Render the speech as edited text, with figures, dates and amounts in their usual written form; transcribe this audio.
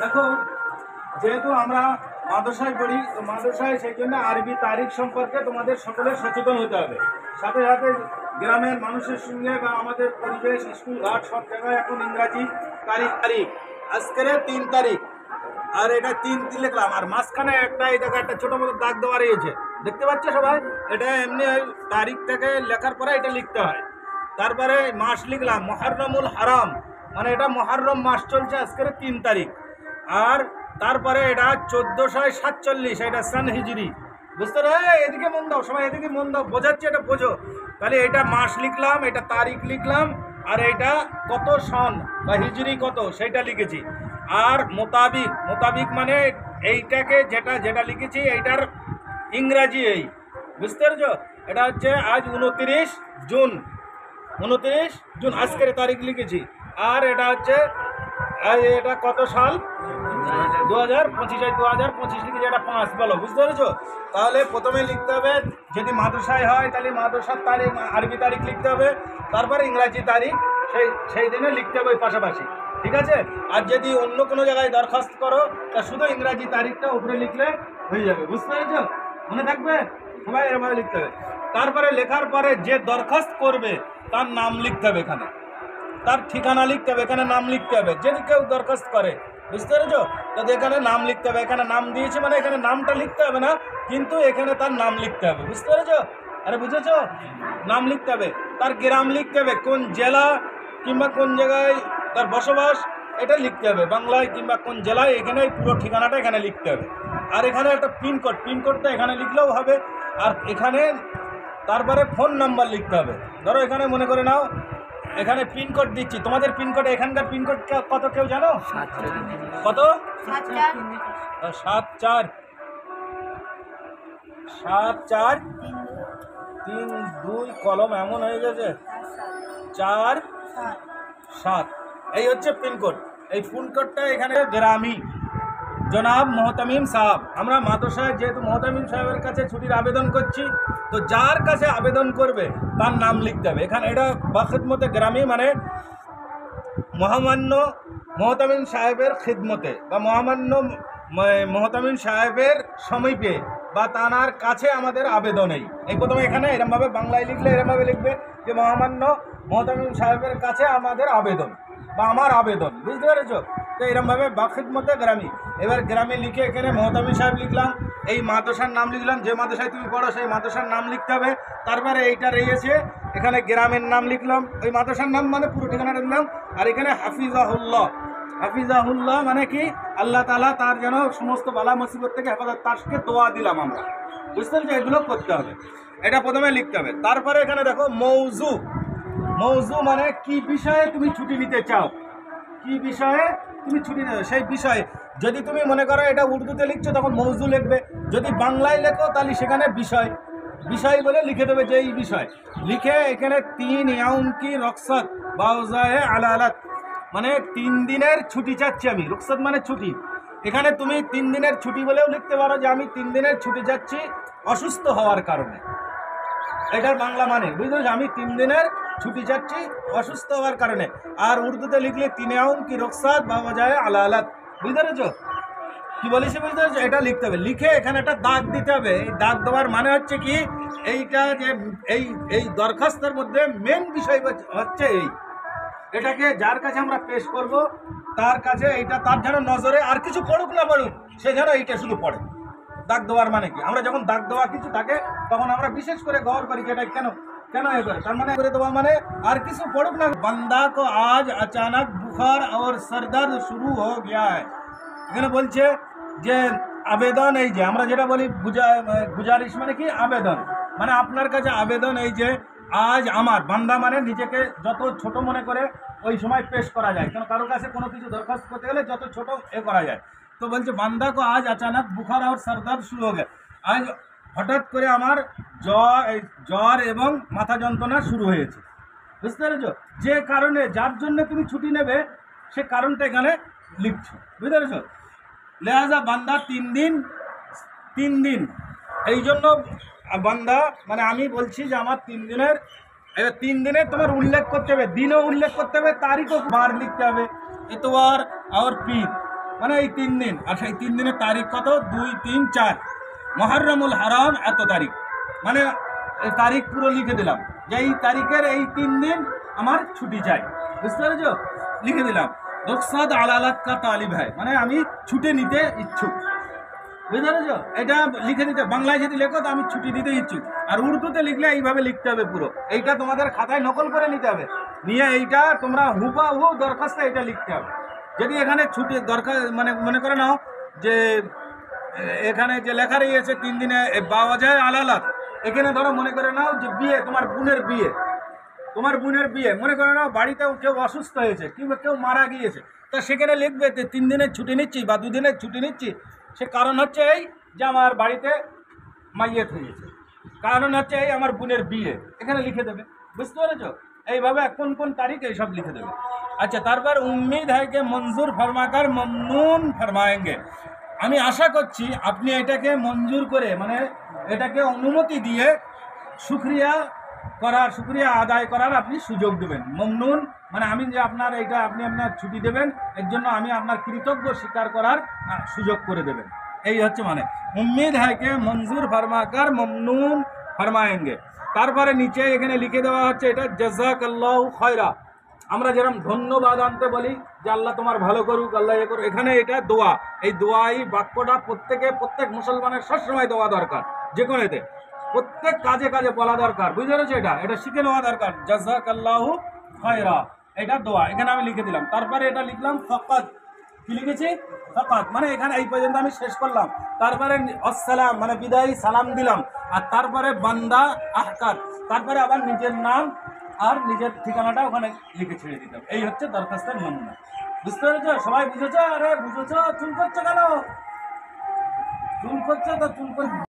দেখো, যেহেতু আমরা মাদ্রাসায় পড়ি, তো মাদ্রাসায় সেই জন্য আরবি তারিখ সম্পর্কে তোমাদের সকলের সচেতন হতে হবে। সাথে সাথে গ্রামের মানুষের সঙ্গে বা আমাদের পরিবেশ, স্কুল ঘাট সব জায়গায় এখন ইংরাজি তারিখ আজকের 3 তারিখ, আর এটা 3 লিখলাম, আর মাঝখানে একটা এই জায়গায় একটা ছোটো মতো দাগ দেওয়া রয়েছে, দেখতে পাচ্ছ সবাই? এটা এমনি তারিখটাকে লেখার পরে এটা লিখতে হয়। তারপরে মাস লিখলাম মুহররমুল হারাম, মানে এটা মুহররম মাস চলছে আজকের 3 তারিখ। আর তারপরে এটা 1447, এটা সান হিজরি, বুঝতে পারো? এদিকে মন দাও সবাই, এদিকে মন দাও, বোঝাচ্ছে, এটা বোঝো। তাহলে এটা মাস লিখলাম, এটা তারিখ লিখলাম, আর এটা কত সন বা হিজরি কত সেটা লিখেছি। আর মোতাবিক মানে এইটাকে যেটা লিখেছি এইটার ইংরাজি এই, বুঝতে পারছো? এটা হচ্ছে আজ 29 জুন, আজকের তারিখ লিখেছি। আর এটা হচ্ছে এটা কত সাল? 2025, 2025 লিখেছি, এটা 5 বলো, বুঝতে পেরেছো? তাহলে প্রথমে লিখতে হবে, যদি মাদ্রাসায় হয় তাহলে মাদ্রাসার তারিখ, আরবি তারিখ লিখতে হবে, তারপরে ইংরাজি তারিখ সেই দিনে লিখতে হবে ওই পাশাপাশি, ঠিক আছে? আর যদি অন্য কোনো জায়গায় দরখাস্ত করো তা শুধু ইংরাজি তারিখটা উপরে লিখলে হয়ে যাবে, বুঝতে পেরেছো? মনে থাকবে সবাই, এরভাবে লিখতে হবে। তারপরে লেখার পরে যে দরখাস্ত করবে তার নাম লিখতে হবে, এখানে তার ঠিকানা লিখতে হবে, এখানে নাম লিখতে হবে। যদি কেউ দরখাস্ত করে, বুঝতে পেরেছো? তাদের এখানে নাম লিখতে হবে, এখানে নাম দিয়েছে মানে এখানে নামটা লিখতে হবে না, কিন্তু এখানে তার নাম লিখতে হবে, বুঝতে পেরেছো? আরে বুঝেছো? নাম লিখতে হবে, তার গ্রাম লিখতে হবে, কোন জেলা কিংবা কোন জায়গায় তার বসবাস এটা লিখতে হবে, বাংলায় কিংবা কোন জেলায়, এখানে পুরো ঠিকানাটা এখানে লিখতে হবে। আর এখানে একটা পিনকোডটা এখানে লিখলেও হবে। আর এখানে তারপরে ফোন নাম্বার লিখতে হবে। ধরো এখানে মনে করে নাও এখানে পিনকোড দিচ্ছি, তোমাদের পিনকোড, এখানকার পিনকোড কত কেউ জানো? কত? 7432 কলম এমন হয়ে গেছে, 47, এই হচ্ছে পিনকোড। এই পিনকোডটা এখানে গ্রামী জনাব মোহতামিম সাহেব, আমরা মাদ্রাসায় যেহেতু মোহতামিম সাহেবের কাছে ছুটির আবেদন করছি, তো যার কাছে আবেদন করবে তার নাম লিখতে হবে এখানে। এটা বাখিদমতে গ্রামী মানে মহামান্য মোহতামিম সাহেবের খিদমতে বা মহামান্য মোহতামিম সাহেবের সমীপে বা তানার কাছে আমাদের আবেদন। এই প্রথমে এখানে এরমভাবে বাংলায় লিখলে এরমভাবে লিখবে যে মহামান্য মোহতামিম সাহেবের কাছে আমাদের আবেদন বা আমার আবেদন, বুঝতে পেরেছো? তো এরমভাবে বাখিদমতে গ্রামী, এবার গ্রামে লিখে এখানে মোহতামিম সাহেব লিখলাম, এই মাদ্রাসার নাম লিখলাম, যে মাদ্রাসায় তুমি পড়ো সেই মাদ্রাসার নাম লিখতে হবে। তারপরে এইটা রয়েছে এখানে গ্রামের নাম লিখলাম, ওই মাদ্রাসার নাম মানে পুরো ঠিকানাটা দিলাম। আর এখানে হাফিজাহুল্লাহ মানে কি? আল্লাহ তাআলা তার যেন সমস্ত বালা মুসিবত থেকে হেফাজত, তারকে দোয়া দিলাম আমরা, বুঝতে পেরেছো? এগুলো করতে হবে, এটা প্রথমে লিখতে হবে। তারপরে এখানে দেখো মৌজু মানে কি বিষয়ে তুমি ছুটি নিতে চাও, কি বিষয়ে তুমি ছুটি নেবে সেই বিষয়ে। যদি তুমি মনে করো এটা উর্দুতে লিখছো তখন মৌজু লিখবে, যদি বাংলায় লেখো তাহলে সেখানে বিষয় বলে লিখে দেবে যে এই বিষয়। লিখে এখানে 3 ইয়াউম কি রকসত বাউজায়ে আলালাত, মানে 3 দিনের ছুটি চাচ্ছি আমি। রকসত মানে ছুটি, এখানে তুমি 3 দিনের ছুটি বলেও লিখতে পারো যে আমি 3 দিনের ছুটি যাচ্ছি অসুস্থ হওয়ার কারণে, এটার বাংলা মানে, বুঝতে, আমি 3 দিনের ছুটি যাচ্ছি অসুস্থ হওয়ার কারণে। আর উর্দুতে লিখলে 3 ইয়াউম কি রকসাত বাওয়াজায়ে আলালাত, বুঝতে পেরেছো কি বলেছি? বুঝতে পেরেছো? এটা লিখতে হবে, লিখে এখানে একটা দাগ দিতে হবে। এই দাগ দেওয়ার মানে হচ্ছে কি, এইটা যে এই দরখাস্তের মধ্যে মেন বিষয় হচ্ছে এটাকে যার কাছে আমরা পেশ করব তার কাছে এইটা, তার যেন নজরে আর কিছু পড়ুক না পড়ুক, সে যেন এইটা শুধু পড়ে। দাগ দেওয়ার মানে কি, আমরা যখন দাগ দেওয়া কিছু থাকে তখন আমরা বিশেষ করে গৌর করি যে এটা কেন এ করে, তার মানে করে দেওয়া মানে আর কিছু পড়ুক না। বান্দা কো আজ আচানক বুখার और सरदर्द शुरू हो गया है, এখানে বলছে যে আবেদন, এই যে আমরা যেটা বলি গুজারিশ মানে কি, আবেদন মানে আপনার কাছে আবেদন, এই যে আজ আমার বান্দা মানে নিজেকে যত ছোট মনে করে ওই সময় পেশ করা যায়, কারণ কারোর কাছে কোনো কিছু দরখাস্ত করতে গেলে যত ছোট এ করা যায়। তো বলছে বান্দা কো আজ আচানক বুখার আর সরদর্দ শুরু হয়ে গেছে, আজ হঠাৎ করে আমার জ্বর এবং মাথা যন্ত্রণা শুরু হয়েছে, বুঝতে পেরেছো? যে কারণে যার জন্য তুমি ছুটি নেবে সে কারণটা এখানে লিখছো, বুঝতে পেরেছো? লিহাজা বান্দা 3 দিন এই জন্য বান্দা মানে আমি বলছি যে আমার 3 দিনের, এবার 3 দিনে তোমার উল্লেখ করতে হবে, দিনও উল্লেখ করতে হবে, তারিখও বার লিখতে হবে, এতবার আর পীর মানে এই 3 দিন। আর সেই 3 দিনের তারিখ কত? 2, 3, 4 মুহররমুল হারাম এত তারিখ, মানে এই তারিখ পুরো লিখে দিলাম যে এই তারিখের এই 3 দিন আমার ছুটি চাই। বুঝতে পেরেছো? লিখে দিলাম রুখসাত আলালাত কা তালিব হয়, মানে আমি ছুটি নিতে ইচ্ছুক। বুঝতে পেরেছো? এটা লিখে দিতে, বাংলায় যদি লেখো তো আমি ছুটি দিতে ইচ্ছুক, আর উর্দুতে লিখলে এইভাবে লিখতে হবে পুরো। এইটা তোমাদের খাতায় নকল করে নিতে হবে, নিয়ে এইটা তোমরা হুবাহু দরখাস্তে এটা লিখতে হবে। যদি এখানে ছুটি দরকার মানে মনে করে নাও যে এখানে যে লেখা রয়েছে 3 দিনে পাওয়া যায় আলালাত, এখানে ধরো মনে করে নাও যে বিয়ে, তোমার বোনের বিয়ে, তোমার বোনের বিয়ে, মনে করে নাও বাড়িতেও কেউ অসুস্থ হয়েছে কিংবা কেউ মারা গিয়েছে, তা সেখানে লিখবে যে 3 দিনের ছুটি নিচ্ছি বা 2 দিনের ছুটি নিচ্ছি। সে কারণ হচ্ছে এই যে আমার বাড়িতে মাইয়েত হয়েছে, কারণ হচ্ছে এই আমার বোনের বিয়ে, এখানে লিখে দেবে। বুঝতে পেরেছো? এইভাবে কোন কোন তারিখ এইসব লিখে দেবে। আচ্ছা, তারপর উম্মিদ है कि मंजूर फरमाकर ममनून फरमाएंगे, আমি আশা করছি আপনি এটাকে মঞ্জুর করে মানে এটাকে অনুমতি দিয়ে শুকরিয়া করার, শুকরিয়া আদায় করার আপনি সুযোগ দেবেন। মমনুন মানে আমি যে আপনার এইটা আপনি আপনার ছুটি দেবেন, এর জন্য আমি আপনার কৃতজ্ঞ স্বীকার করার সুযোগ করে দেবেন, এই হচ্ছে মানে। উম্মিদ है कि मंजूर फरमाकर ममनून फरमाएंगे। তারপরে নিচে এখানে লিখে দেওয়া হচ্ছে এটা জাযাকাল্লাহু খায়রা, আমরা যেরকম ধন্যবাদ আনতে বলি যে আল্লাহ তোমার ভালো করুক, আল্লাহ এ করুক, এখানে এটা দোয়া। এই দোয়া, এই বাক্যটা প্রত্যেক মুসলমানের সবসময় দেওয়া দরকার, যে কোনোতে প্রত্যেক কাজে কাজে বলা দরকার। বুঝতে পেরেছো? এটা শিখে নেওয়া দরকার, জাযাকাল্লাহু খায়রা, এটা দোয়া। এখানে আমি লিখে দিলাম। তারপরে এটা লিখলাম ফাকাত, কি লিখেছি? ফাকাত, মানে এখানে এই পর্যন্ত আমি শেষ করলাম। তারপরে আসসালাম মানে বিদায়ী সালাম দিলাম, আর তারপরে বান্দা আহকাত, তারপরে আবার নিজের নাম আর নিজের ঠিকানাটা ওখানে লিখে ছেড়ে দিতাম। এই হচ্ছে দরখাস্তের নমুনা। বুঝতে পেরেছো? সবাই বুঝেছো? আরে বুঝেছো? চুল করছো কেন? চুল করছো তো চুল করছো।